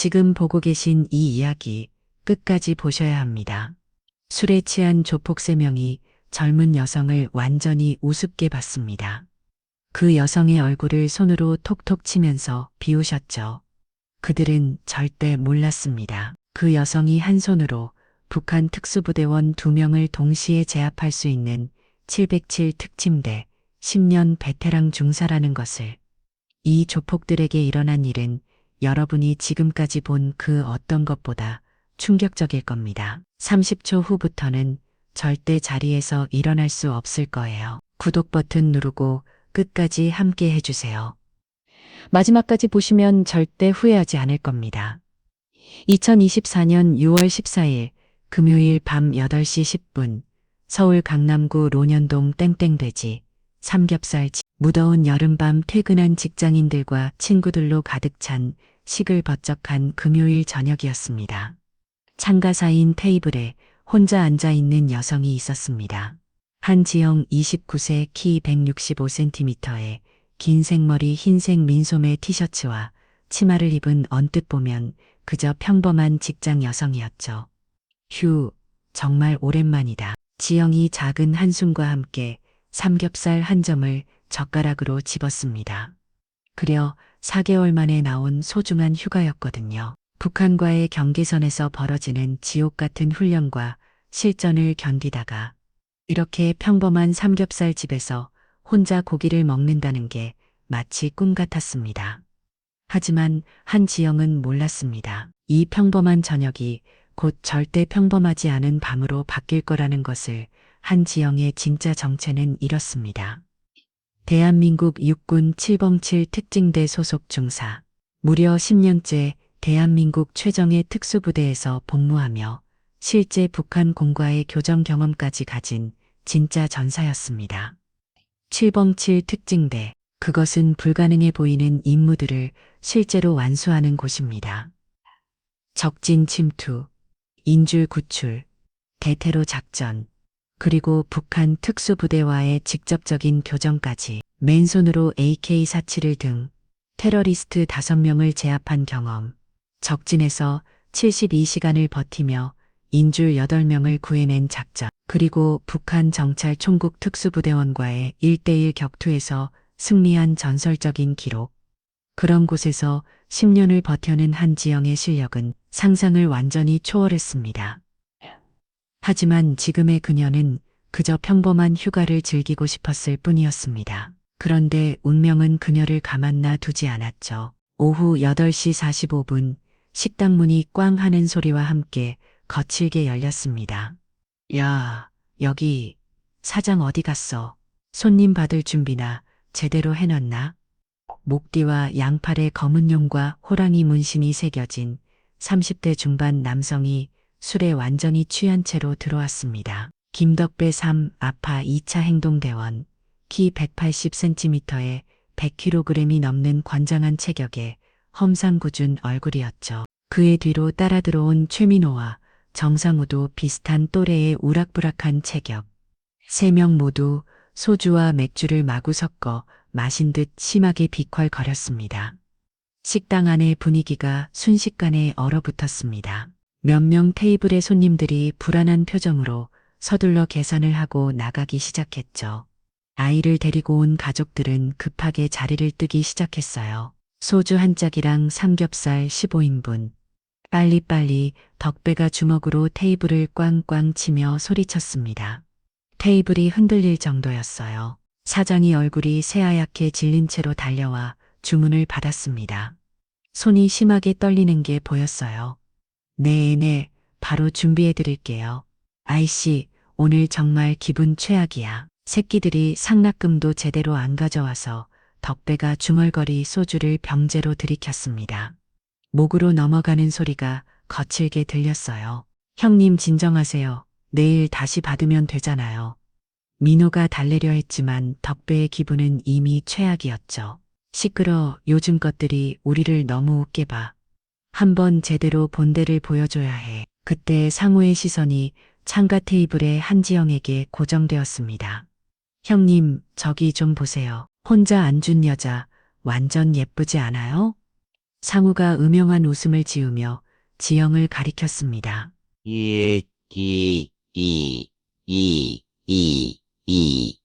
지금 보고 계신 이 이야기 끝까지 보셔야 합니다. 술에 취한 조폭 3명이 젊은 여성을 완전히 우습게 봤습니다. 그 여성의 얼굴을 손으로 톡톡 치면서 비우셨죠. 그들은 절대 몰랐습니다. 그 여성이 한 손으로 북한 특수부대원 2명을 동시에 제압할 수 있는 707 특침대 10년 베테랑 중사라는 것을. 이 조폭들에게 일어난 일은 여러분이 지금까지 본 그 어떤 것보다 충격적일 겁니다. 30초 후부터는 절대 자리에서 일어날 수 없을 거예요. 구독 버튼 누르고 끝까지 함께 해주세요. 마지막까지 보시면 절대 후회하지 않을 겁니다. 2024년 6월 14일 금요일 밤 8시 10분 서울 강남구 론현동 땡땡돼지 삼겹살 집. 무더운 여름밤 퇴근한 직장인들과 친구들로 가득 찬 시끌벅적한 금요일 저녁이었습니다. 창가 사이인 테이블에 혼자 앉아 있는 여성이 있었습니다. 한지영 29세 키 165cm에 긴 생머리 흰색 민소매 티셔츠와 치마를 입은 언뜻 보면 그저 평범한 직장 여성이었죠. 휴, 정말 오랜만이다. 지영이 작은 한숨과 함께 삼겹살 한 점을 젓가락으로 집었습니다. 그려 4개월 만에 나온 소중한 휴가였거든요. 북한과의 경계선에서 벌어지는 지옥 같은 훈련과 실전을 견디다가 이렇게 평범한 삼겹살 집에서 혼자 고기를 먹는다는 게 마치 꿈 같았습니다. 하지만 한지영은 몰랐습니다. 이 평범한 저녁이 곧 절대 평범하지 않은 밤으로 바뀔 거라는 것을. 한지영의 진짜 정체는 이렇습니다. 대한민국 육군 707 특징대 소속 중사. 무려 10년째 대한민국 최정예 특수부대에서 복무하며 실제 북한 공과의 교정 경험까지 가진 진짜 전사였습니다. 707 특징대. 그것은 불가능해 보이는 임무들을 실제로 완수하는 곳입니다. 적진 침투, 인줄 구출, 대테러 작전, 그리고 북한 특수부대와의 직접적인 교정까지. 맨손으로 AK-47을 등 테러리스트 5명을 제압한 경험. 적진에서 72시간을 버티며 인줄 8명을 구해낸 작전. 그리고 북한 정찰 총국 특수부대원과의 1대1 격투에서 승리한 전설적인 기록. 그런 곳에서 10년을 버텨낸 한지영의 실력은 상상을 완전히 초월했습니다. 하지만 지금의 그녀는 그저 평범한 휴가를 즐기고 싶었을 뿐이었습니다. 그런데 운명은 그녀를 가만놔 두지 않았죠. 오후 8시 45분 식당 문이 꽝 하는 소리와 함께 거칠게 열렸습니다. 야, 여기 사장 어디 갔어? 손님 받을 준비나 제대로 해놨나? 목뒤와 양팔에 검은 용과 호랑이 문신이 새겨진 30대 중반 남성이 술에 완전히 취한 채로 들어왔습니다. 김덕배 3 아파 2차 행동대원, 키 180cm에 100kg이 넘는 관장한 체격에 험상궂은 얼굴이었죠. 그의 뒤로 따라 들어온 최민호와 정상우도 비슷한 또래의 우락부락한 체격. 3명 모두 소주와 맥주를 마구 섞어 마신 듯 심하게 비퀄거렸습니다. 식당 안의 분위기가 순식간에 얼어붙었습니다. 몇 명 테이블의 손님들이 불안한 표정으로 서둘러 계산을 하고 나가기 시작했죠. 아이를 데리고 온 가족들은 급하게 자리를 뜨기 시작했어요. 소주 한 짝이랑 삼겹살 15인분. 빨리빨리. 덕배가 주먹으로 테이블을 꽝꽝 치며 소리쳤습니다. 테이블이 흔들릴 정도였어요. 사장이 얼굴이 새하얗게 질린 채로 달려와 주문을 받았습니다. 손이 심하게 떨리는 게 보였어요. 네, 바로 준비해 드릴게요. 아이씨, 오늘 정말 기분 최악이야. 새끼들이 상납금도 제대로 안 가져와서 덕배가 중얼거리 소주를 병째로 들이켰습니다. 목으로 넘어가는 소리가 거칠게 들렸어요. 형님 진정하세요. 내일 다시 받으면 되잖아요. 민호가 달래려 했지만 덕배의 기분은 이미 최악이었죠. 시끄러, 요즘 것들이 우리를 너무 웃게 봐. 한번 제대로 본대를 보여줘야 해. 그때 상우의 시선이 창가 테이블의 한지영에게 고정되었습니다. 형님, 저기 좀 보세요. 혼자 앉은 여자 완전 예쁘지 않아요? 상우가 음영한 웃음을 지으며 지영을 가리켰습니다. 이, 이, 이, 이, 이, 이,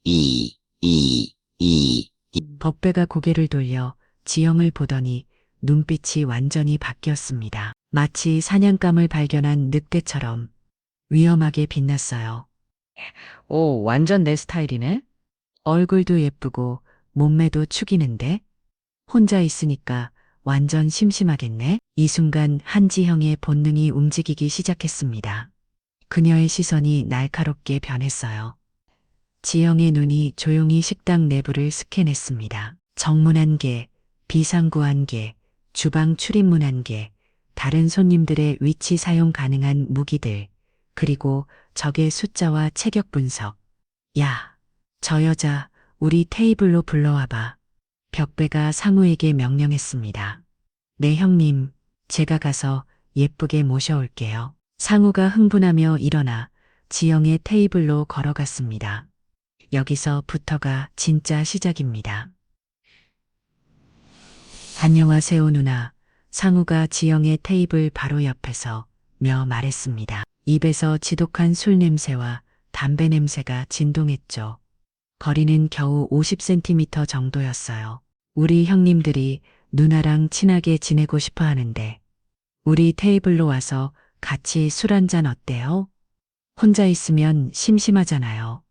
이, 이, 이. 법배가 고개를 돌려 지영을 보더니 눈빛이 완전히 바뀌었습니다. 마치 사냥감을 발견한 늑대처럼 위험하게 빛났어요. 오, 완전 내 스타일이네? 얼굴도 예쁘고 몸매도 축이는데? 혼자 있으니까 완전 심심하겠네? 이 순간 한지형의 본능이 움직이기 시작했습니다. 그녀의 시선이 날카롭게 변했어요. 지영의 눈이 조용히 식당 내부를 스캔했습니다. 정문 한 개, 비상구 한 개, 주방 출입문 한 개, 다른 손님들의 위치 사용 가능한 무기들, 그리고 적의 숫자와 체격 분석. 야, 저 여자 우리 테이블로 불러와봐. 벽배가 상우에게 명령했습니다. 네 형님, 제가 가서 예쁘게 모셔올게요. 상우가 흥분하며 일어나 지영의 테이블로 걸어갔습니다. 여기서부터가 진짜 시작입니다. 안녕하세요 누나. 상우가 지영의 테이블 바로 옆에서 며 말했습니다. 입에서 지독한 술 냄새와 담배 냄새가 진동했죠. 거리는 겨우 50cm 정도였어요. 우리 형님들이 누나랑 친하게 지내고 싶어 하는데 우리 테이블로 와서 같이 술 한잔 어때요? 혼자 있으면 심심하잖아요.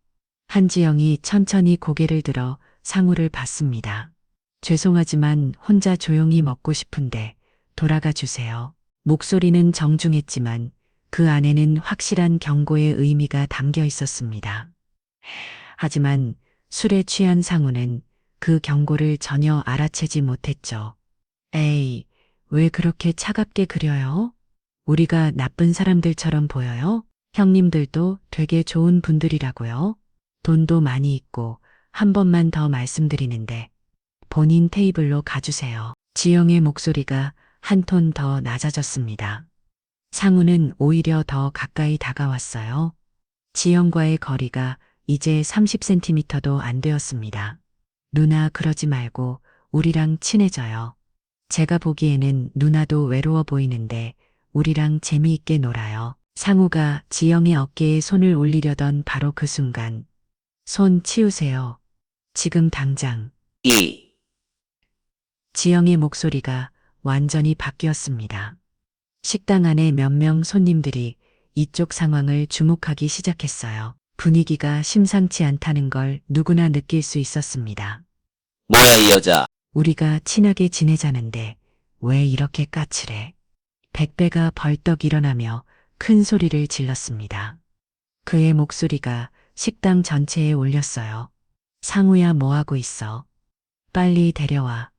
한지영이 천천히 고개를 들어 상우를 봤습니다. 죄송하지만 혼자 조용히 먹고 싶은데 돌아가 주세요. 목소리는 정중했지만 그 안에는 확실한 경고의 의미가 담겨 있었습니다. 하지만 술에 취한 상우는 그 경고를 전혀 알아채지 못했죠. 에이, 왜 그렇게 차갑게 그려요? 우리가 나쁜 사람들처럼 보여요? 형님들도 되게 좋은 분들이라고요. 돈도 많이 있고 한 번만 더 말씀드리는데 본인 테이블로 가주세요. 지영의 목소리가 한 톤 더 낮아졌습니다. 상우는 오히려 더 가까이 다가왔어요. 지영과의 거리가 이제 30cm도 안 되었습니다. 누나 그러지 말고 우리랑 친해져요. 제가 보기에는 누나도 외로워 보이는데 우리랑 재미있게 놀아요. 상우가 지영의 어깨에 손을 올리려던 바로 그 순간 손 치우세요. 지금 당장. 이, 지영의 목소리가 완전히 바뀌었습니다. 식당 안에 몇 명 손님들이 이쪽 상황을 주목하기 시작했어요. 분위기가 심상치 않다는 걸 누구나 느낄 수 있었습니다. 뭐야 이 여자. 우리가 친하게 지내자는데 왜 이렇게 까칠해? 백배가 벌떡 일어나며 큰 소리를 질렀습니다. 그의 목소리가 식당 전체에 울렸어요. 상우야 뭐하고 있어? 빨리 데려와.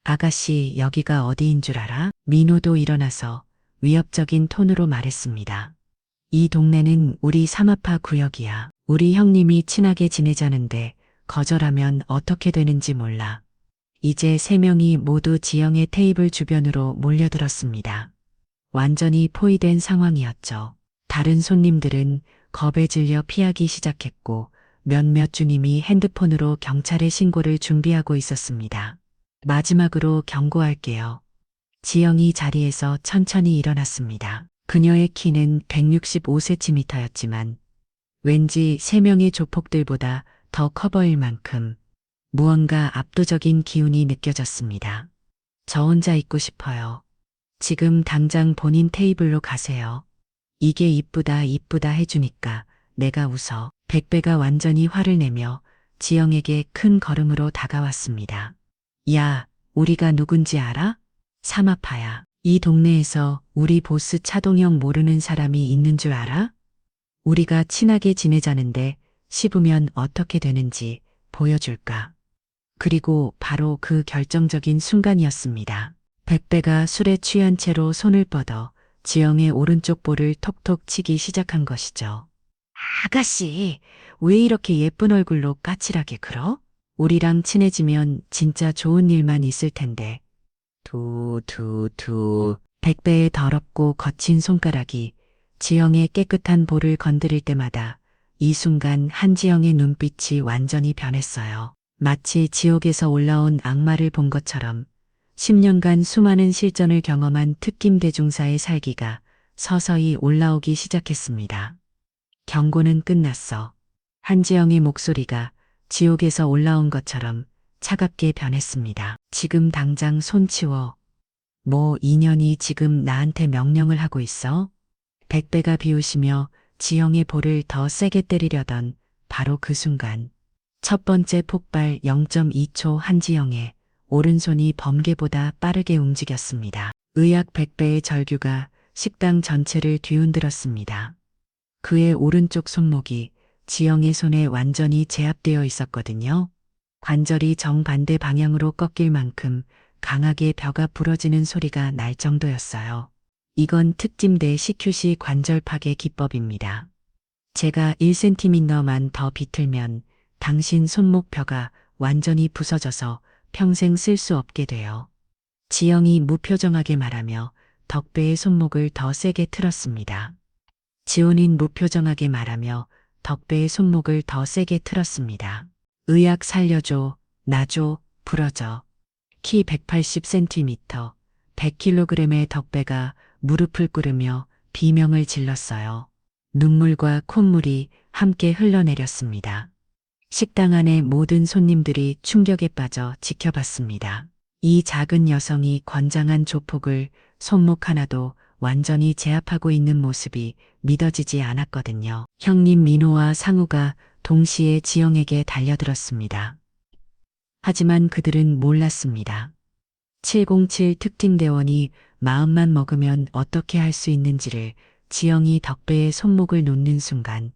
아가씨 여기가 어디인 줄 알아? 민호도 일어나서 위협적인 톤으로 말했습니다. 이 동네는 우리 삼아파 구역이야. 우리 형님이 친하게 지내자는데 거절하면 어떻게 되는지 몰라. 이제 세 명이 모두 지영의 테이블 주변으로 몰려들었습니다. 완전히 포위된 상황이었죠. 다른 손님들은 겁에 질려 피하기 시작했고 몇몇 주님이 핸드폰으로 경찰에 신고를 준비하고 있었습니다. 마지막으로 경고할게요. 지영이 자리에서 천천히 일어났습니다. 그녀의 키는 165cm였지만 왠지 세 명의 조폭들보다 더 커 보일 만큼 무언가 압도적인 기운이 느껴졌습니다. 저 혼자 있고 싶어요. 지금 당장 본인 테이블로 가세요. 이게 이쁘다 이쁘다 해주니까 내가 웃어. 백배가 완전히 화를 내며 지영에게 큰 걸음으로 다가왔습니다. 야, 우리가 누군지 알아? 삼아파야. 이 동네에서 우리 보스 차동형 모르는 사람이 있는 줄 알아? 우리가 친하게 지내자는데 씹으면 어떻게 되는지 보여줄까? 그리고 바로 그 결정적인 순간이었습니다. 백배가 술에 취한 채로 손을 뻗어 지영의 오른쪽 볼을 톡톡 치기 시작한 것이죠. 아가씨, 왜 이렇게 예쁜 얼굴로 까칠하게 굴어? 우리랑 친해지면 진짜 좋은 일만 있을 텐데. 백배의 더럽고 거친 손가락이 지영의 깨끗한 볼을 건드릴 때마다 이 순간 한지영의 눈빛이 완전히 변했어요. 마치 지옥에서 올라온 악마를 본 것처럼 10년간 수많은 실전을 경험한 특kim 대중사의 살기가 서서히 올라오기 시작했습니다. 경고는 끝났어. 한지영의 목소리가 지옥에서 올라온 것처럼 차갑게 변했습니다. 지금 당장 손 치워. 뭐 인연이 지금 나한테 명령을 하고 있어? 백배가 비웃으며 지영의 볼을 더 세게 때리려던 바로 그 순간 첫 번째 폭발 0.2초 한지영의 오른손이 번개보다 빠르게 움직였습니다. 의약 백배의 절규가 식당 전체를 뒤흔들었습니다. 그의 오른쪽 손목이 지영의 손에 완전히 제압되어 있었거든요. 관절이 정반대 방향으로 꺾일 만큼 강하게 벼가 부러지는 소리가 날 정도였어요. 이건 특짐대 CQC 관절 파괴 기법입니다. 제가 1cm만 더 비틀면 당신 손목 벼가 완전히 부서져서 평생 쓸 수 없게 돼요. 지영이 무표정하게 말하며 덕배의 손목을 더 세게 틀었습니다. 지훈인 무표정하게 말하며 덕배의 손목을 더 세게 틀었습니다. 의약 살려줘, 나줘, 부러져. 키 180cm, 100kg의 덕배가 무릎을 꿇으며 비명을 질렀어요. 눈물과 콧물이 함께 흘러내렸습니다. 식당 안의 모든 손님들이 충격에 빠져 지켜봤습니다. 이 작은 여성이 건장한 조폭을 손목 하나도 완전히 제압하고 있는 모습이 믿어지지 않았거든요. 형님 민호와 상우가 동시에 지영에게 달려들었습니다. 하지만 그들은 몰랐습니다. 707 특팀대원이 마음만 먹으면 어떻게 할 수 있는지를 지영이 덕배의 손목을 놓는 순간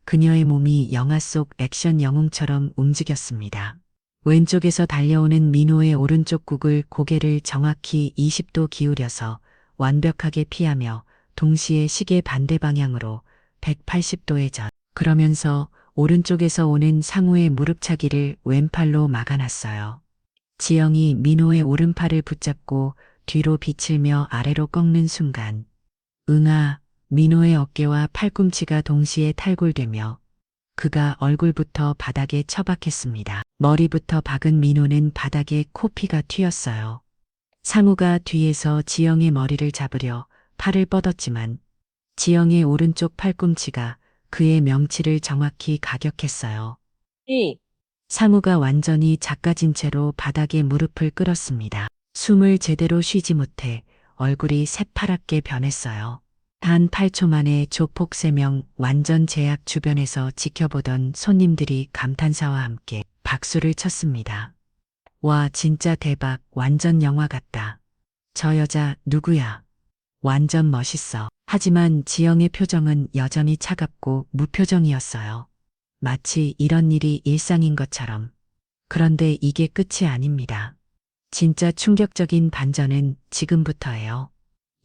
그녀의 몸이 영화 속 액션 영웅처럼 움직였습니다. 왼쪽에서 달려오는 민호의 오른쪽 국을 고개를 정확히 20도 기울여서 완벽하게 피하며 동시에 시계 반대 방향으로 180도의 전. 그러면서 오른쪽에서 오는 상우의 무릎차기를 왼팔로 막아놨어요. 지영이 민호의 오른팔을 붙잡고 뒤로 비틀며 아래로 꺾는 순간 응아 민호의 어깨와 팔꿈치가 동시에 탈골되며 그가 얼굴부터 바닥에 처박혔습니다. 머리부터 박은 민호는 바닥에 코피가 튀었어요. 상우가 뒤에서 지영의 머리를 잡으려 팔을 뻗었지만 지영의 오른쪽 팔꿈치가 그의 명치를 정확히 가격했어요. 상우가 완전히 작가진 채로 바닥에 무릎을 꿇었습니다. 숨을 제대로 쉬지 못해 얼굴이 새파랗게 변했어요. 단 8초 만에 조폭 3명 완전 제압. 주변에서 지켜보던 손님들이 감탄사와 함께 박수를 쳤습니다. 와 진짜 대박, 완전 영화 같다. 저 여자 누구야? 완전 멋있어. 하지만 지영의 표정은 여전히 차갑고 무표정이었어요. 마치 이런 일이 일상인 것처럼. 그런데 이게 끝이 아닙니다. 진짜 충격적인 반전은 지금부터예요.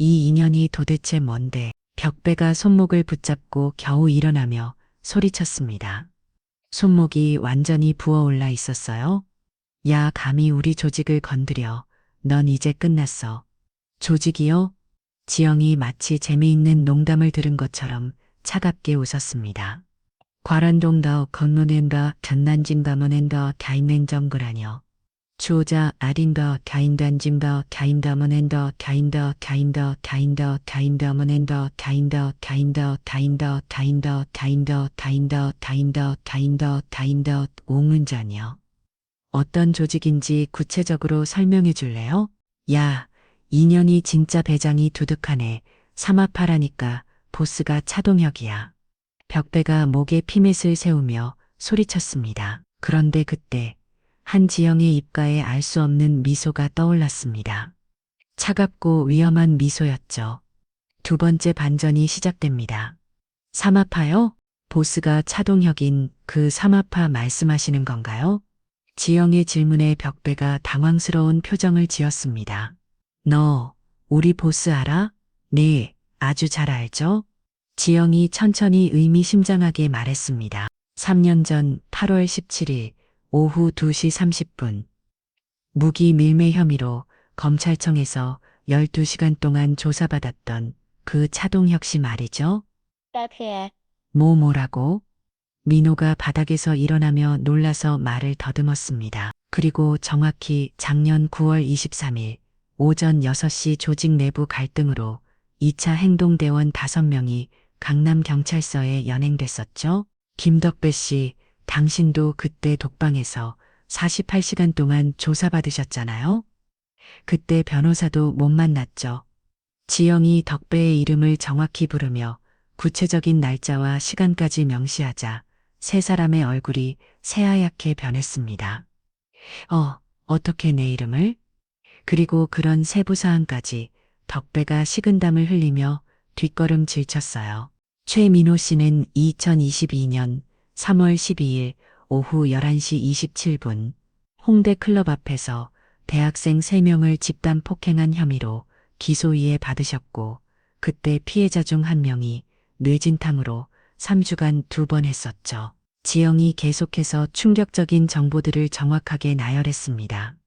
이 인연이 도대체 뭔데? 벽배가 손목을 붙잡고 겨우 일어나며 소리쳤습니다. 손목이 완전히 부어올라 있었어요. 야, 감히 우리 조직을 건드려. 넌 이제 끝났어. 조직이요? 지영이 마치 재미있는 농담을 들은 것처럼 차갑게 웃었습니다. 과란동더 건노넨더 전난진더머넨더 가인넨정글하녀. 주오자 아린더 가인단짐더 가인더머넨더 가인더 가인더 가인더 가인더머넨더 가인더 가인더 가인더 가인더 가인더 가인더 가인더 가인더 가인더 옹은자녀. 어떤 조직인지 구체적으로 설명해 줄래요? 야, 인연이 진짜 배짱이 두둑하네. 삼합하라니까 보스가 차동혁이야. 벽배가 목에 피맷을 세우며 소리쳤습니다. 그런데 그때 한지영의 입가에 알 수 없는 미소가 떠올랐습니다. 차갑고 위험한 미소였죠. 두 번째 반전이 시작됩니다. 삼합하요? 보스가 차동혁인 그 삼합하 말씀하시는 건가요? 지영의 질문에 벽배가 당황스러운 표정을 지었습니다. 너, 우리 보스 알아? 네, 아주 잘 알죠? 지영이 천천히 의미심장하게 말했습니다. 3년 전 8월 17일 오후 2시 30분. 무기 밀매 혐의로 검찰청에서 12시간 동안 조사받았던 그 차동혁 씨 말이죠. 뭐라고? 민호가 바닥에서 일어나며 놀라서 말을 더듬었습니다. 그리고 정확히 작년 9월 23일 오전 6시 조직 내부 갈등으로 2차 행동대원 5명이 강남경찰서에 연행됐었죠. 김덕배 씨, 당신도 그때 독방에서 48시간 동안 조사받으셨잖아요. 그때 변호사도 못 만났죠. 지영이 덕배의 이름을 정확히 부르며 구체적인 날짜와 시간까지 명시하자 세 사람의 얼굴이 새하얗게 변했습니다. 어떻게 내 이름을? 그리고 그런 세부사항까지 덕배가 식은땀을 흘리며 뒷걸음질 쳤어요. 최민호 씨는 2022년 3월 12일 오후 11시 27분 홍대 클럽 앞에서 대학생 3명을 집단 폭행한 혐의로 기소유예 받으셨고, 그때 피해자 중 한 명이 뇌진탕으로 3주간 2번 했었죠. 지영이 계속해서 충격적인 정보들을 정확하게 나열했습니다.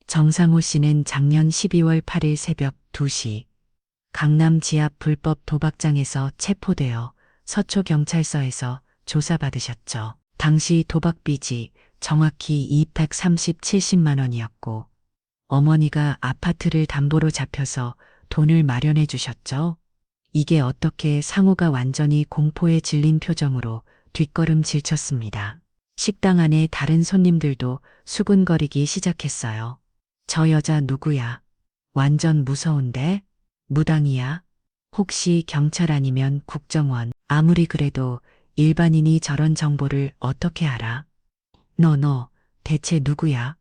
정상호 씨는 작년 12월 8일 새벽 2시 강남 지압 불법 도박장에서 체포되어 서초경찰서에서 조사받으셨죠. 당시 도박 빚이 정확히 230-70만 원이었고 어머니가 아파트를 담보로 잡혀서 돈을 마련해 주셨죠. 이게 어떻게 상호가 완전히 공포에 질린 표정으로 뒷걸음질 쳤습니다. 식당 안에 다른 손님들도 수군거리기 시작했어요. 저 여자 누구야? 완전 무서운데? 무당이야? 혹시 경찰 아니면 국정원? 아무리 그래도 일반인이 저런 정보를 어떻게 알아? 너 대체 누구야?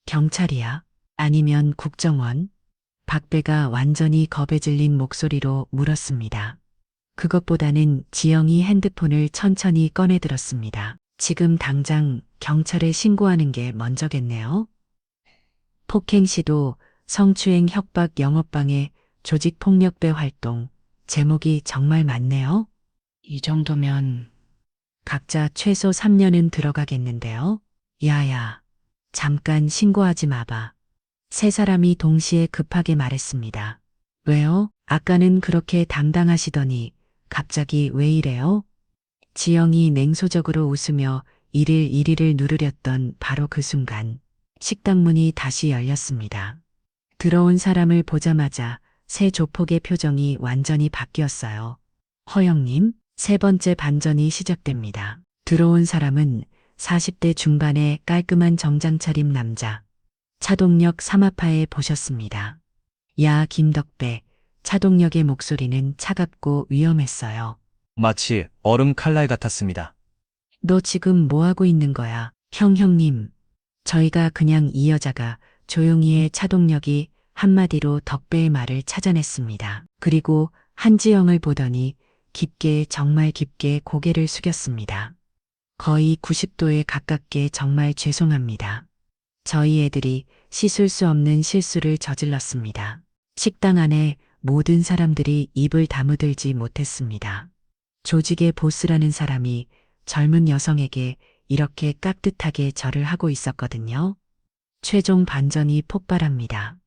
경찰이야? 아니면 국정원? 박배가 완전히 겁에 질린 목소리로 물었습니다. 그것보다는 지영이 핸드폰을 천천히 꺼내 들었습니다. 지금 당장 경찰에 신고하는 게 먼저겠네요. 폭행 시도, 성추행 협박 영업방해, 조직폭력배 활동, 제목이 정말 많네요. 이 정도면 각자 최소 3년은 들어가겠는데요. 야야, 잠깐 신고하지 마봐. 세 사람이 동시에 급하게 말했습니다. 왜요? 아까는 그렇게 당당하시더니 갑자기 왜 이래요? 지영이 냉소적으로 웃으며 일일 1위를 누르렸던 바로 그 순간 식당 문이 다시 열렸습니다. 들어온 사람을 보자마자 새 조폭의 표정이 완전히 바뀌었어요. 허영님, 세 번째 반전이 시작됩니다. 들어온 사람은 40대 중반의 깔끔한 정장 차림 남자. 차동혁 삼합하에 보셨습니다. 야, 김덕배. 차동혁의 목소리는 차갑고 위험했어요. 마치 얼음 칼날 같았습니다. 너 지금 뭐 하고 있는 거야? 형님. 저희가 그냥 이 여자가 조용히 해. 차동혁이 한마디로 덕배의 말을 찾아냈습니다. 그리고 한지영을 보더니 깊게, 정말 깊게 고개를 숙였습니다. 거의 90도에 가깝게. 정말 죄송합니다. 저희 애들이 씻을 수 없는 실수를 저질렀습니다. 식당 안에 모든 사람들이 입을 다무들지 못했습니다. 조직의 보스라는 사람이 젊은 여성에게 이렇게 깍듯하게 절을 하고 있었거든요. 최종 반전이 폭발합니다.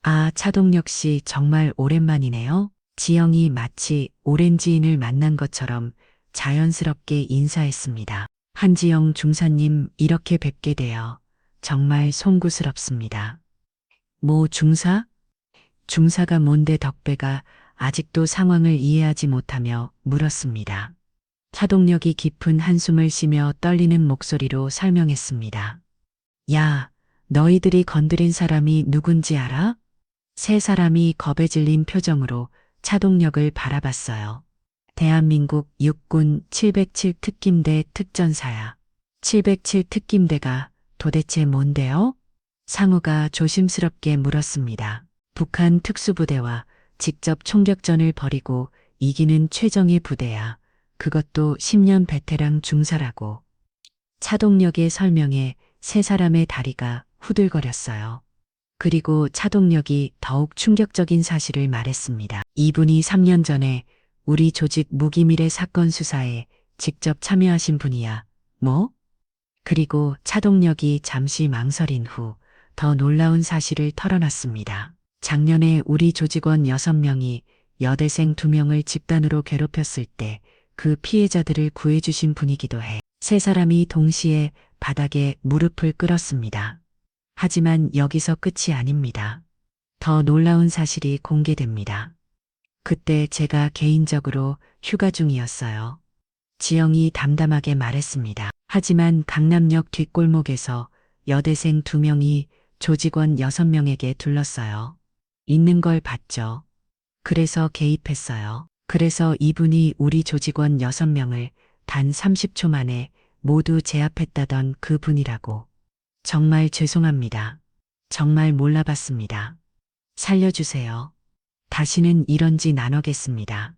아, 차동혁 씨 정말 오랜만이네요. 지영이 마치 오랜 지인을 만난 것처럼 자연스럽게 인사했습니다. 한지영 중사님, 이렇게 뵙게 되어 정말 송구스럽습니다. 뭐 중사? 중사가 뭔데? 덕배가 아직도 상황을 이해하지 못하며 물었습니다. 차동혁이 깊은 한숨을 쉬며 떨리는 목소리로 설명했습니다. 야, 너희들이 건드린 사람이 누군지 알아? 세 사람이 겁에 질린 표정으로 차동혁을 바라봤어요. 대한민국 육군 707 특김대 특전사야. 707 특김대가 도대체 뭔데요? 상우가 조심스럽게 물었습니다. 북한 특수부대와 직접 총격전을 벌이고 이기는 최정예 부대야. 그것도 10년 베테랑 중사라고. 차동혁의 설명에 세 사람의 다리가 후들거렸어요. 그리고 차동혁이 더욱 충격적인 사실을 말했습니다. 이분이 3년 전에 우리 조직 무기밀의 사건 수사에 직접 참여하신 분이야. 뭐? 그리고 차동혁이 잠시 망설인 후 더 놀라운 사실을 털어놨습니다. 작년에 우리 조직원 6명이 여대생 2명을 집단으로 괴롭혔을 때 그 피해자들을 구해주신 분이기도 해. 세 사람이 동시에 바닥에 무릎을 꿇었습니다. 하지만 여기서 끝이 아닙니다. 더 놀라운 사실이 공개됩니다. 그때 제가 개인적으로 휴가 중이었어요. 지영이 담담하게 말했습니다. 하지만 강남역 뒷골목에서 여대생 2명이 조직원 6명에게 둘렀어요. 있는 걸 봤죠. 그래서 개입했어요. 그래서 이분이 우리 조직원 6명을 단 30초 만에 모두 제압했다던 그 분이라고. 정말 죄송합니다. 정말 몰라봤습니다. 살려주세요. 다시는 이런 짓 안 하겠습니다.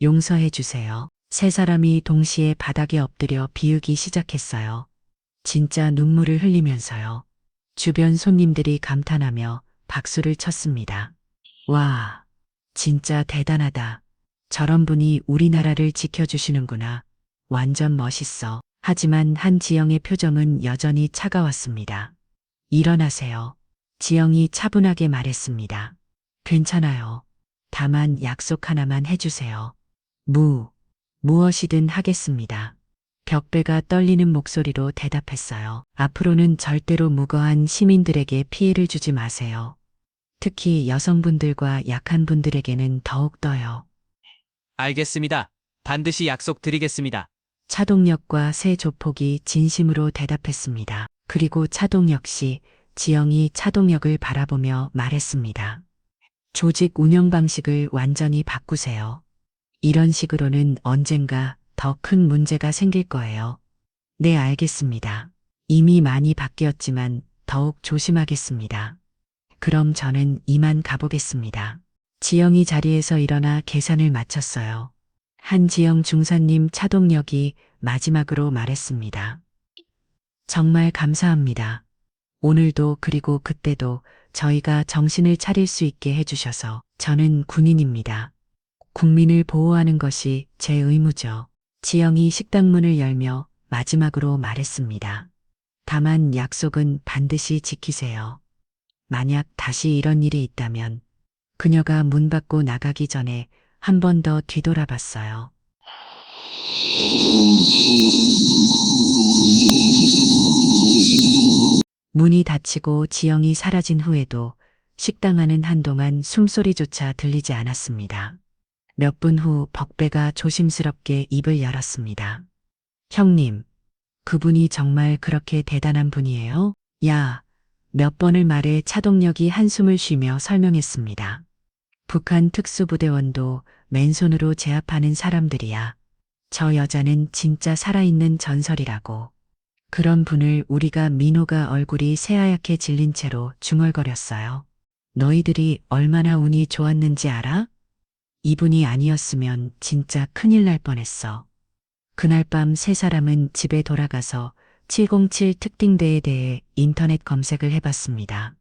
용서해 주세요. 세 사람이 동시에 바닥에 엎드려 비우기 시작했어요. 진짜 눈물을 흘리면서요. 주변 손님들이 감탄하며 박수를 쳤습니다. 와, 진짜 대단하다. 저런 분이 우리나라를 지켜주시는구나. 완전 멋있어. 하지만 한지영의 표정은 여전히 차가웠습니다. 일어나세요. 지영이 차분하게 말했습니다. 괜찮아요. 다만 약속 하나만 해주세요. 무엇이든 하겠습니다. 벽배가 떨리는 목소리로 대답했어요. 앞으로는 절대로 무고한 시민들에게 피해를 주지 마세요. 특히 여성분들과 약한 분들에게는 더욱더요. 알겠습니다. 반드시 약속드리겠습니다. 차동혁과 새 조폭이 진심으로 대답했습니다. 그리고 차동혁 씨, 지영이 차동혁을 바라보며 말했습니다. 조직 운영 방식을 완전히 바꾸세요. 이런 식으로는 언젠가 더 큰 문제가 생길 거예요. 네, 알겠습니다. 이미 많이 바뀌었지만 더욱 조심하겠습니다. 그럼 저는 이만 가보겠습니다. 지영이 자리에서 일어나 계산을 마쳤어요. 한지영 중사님, 차동혁이 마지막으로 말했습니다. 정말 감사합니다. 오늘도 그리고 그때도 저희가 정신을 차릴 수 있게 해주셔서. 저는 군인입니다. 국민을 보호하는 것이 제 의무죠. 지영이 식당 문을 열며 마지막으로 말했습니다. 다만 약속은 반드시 지키세요. 만약 다시 이런 일이 있다면. 그녀가 문 밖으로 나가기 전에 한 번 더 뒤돌아봤어요. 문이 닫히고 지영이 사라진 후에도 식당 안은 한동안 숨소리조차 들리지 않았습니다. 몇 분 후 벅배가 조심스럽게 입을 열었습니다. 형님, 그분이 정말 그렇게 대단한 분이에요? 야, 몇 번을 말해. 차동혁이 한숨을 쉬며 설명했습니다. 북한 특수부대원도 맨손으로 제압하는 사람들이야. 저 여자는 진짜 살아있는 전설이라고. 그런 분을 우리가 민호가 얼굴이 새하얗게 질린 채로 중얼거렸어요. 너희들이 얼마나 운이 좋았는지 알아? 이분이 아니었으면 진짜 큰일 날 뻔했어. 그날 밤 세 사람은 집에 돌아가서 707 특딩대에 대해 인터넷 검색을 해봤습니다.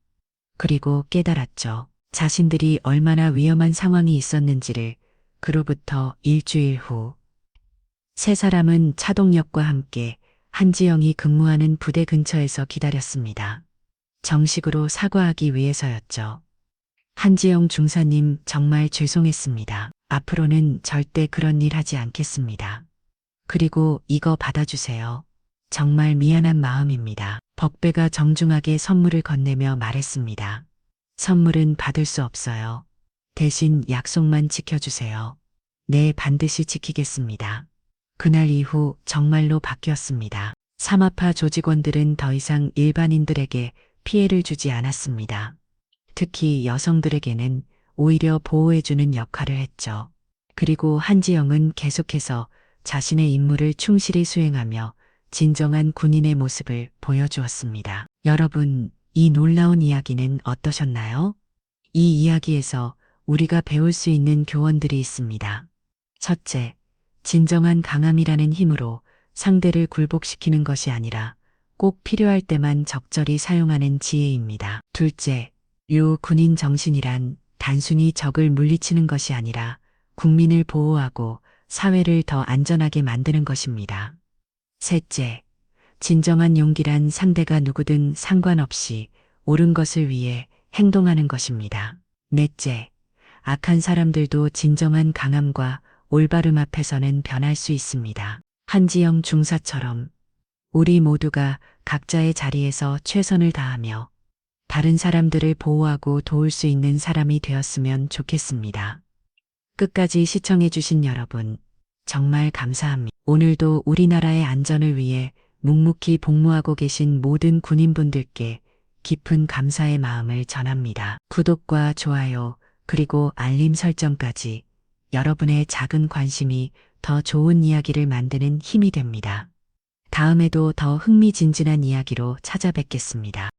그리고 깨달았죠. 자신들이 얼마나 위험한 상황이 있었는지를. 그로부터 일주일 후 세 사람은 차동혁과 함께 한지영이 근무하는 부대 근처에서 기다렸습니다. 정식으로 사과하기 위해서였죠. 한지영 중사님, 정말 죄송했습니다. 앞으로는 절대 그런 일 하지 않겠습니다. 그리고 이거 받아주세요. 정말 미안한 마음입니다. 벅배가 정중하게 선물을 건네며 말했습니다. 선물은 받을 수 없어요. 대신 약속만 지켜주세요. 네, 반드시 지키겠습니다. 그날 이후 정말로 바뀌었습니다. 삼아파 조직원들은 더 이상 일반인들에게 피해를 주지 않았습니다. 특히 여성들에게는 오히려 보호해주는 역할을 했죠. 그리고 한지영은 계속해서 자신의 임무를 충실히 수행하며 진정한 군인의 모습을 보여주었습니다. 여러분, 이 놀라운 이야기는 어떠셨나요? 이 이야기에서 우리가 배울 수 있는 교훈들이 있습니다. 첫째, 진정한 강함이라는 힘으로 상대를 굴복시키는 것이 아니라 꼭 필요할 때만 적절히 사용하는 지혜입니다. 둘째, 군인 정신이란 단순히 적을 물리치는 것이 아니라 국민을 보호하고 사회를 더 안전하게 만드는 것입니다. 셋째, 진정한 용기란 상대가 누구든 상관없이 옳은 것을 위해 행동하는 것입니다. 넷째, 악한 사람들도 진정한 강함과 올바름 앞에서는 변할 수 있습니다. 한지영 중사처럼 우리 모두가 각자의 자리에서 최선을 다하며 다른 사람들을 보호하고 도울 수 있는 사람이 되었으면 좋겠습니다. 끝까지 시청해주신 여러분, 정말 감사합니다. 오늘도 우리나라의 안전을 위해 묵묵히 복무하고 계신 모든 군인분들께 깊은 감사의 마음을 전합니다. 구독과 좋아요, 그리고 알림 설정까지 여러분의 작은 관심이 더 좋은 이야기를 만드는 힘이 됩니다. 다음에도 더 흥미진진한 이야기로 찾아뵙겠습니다.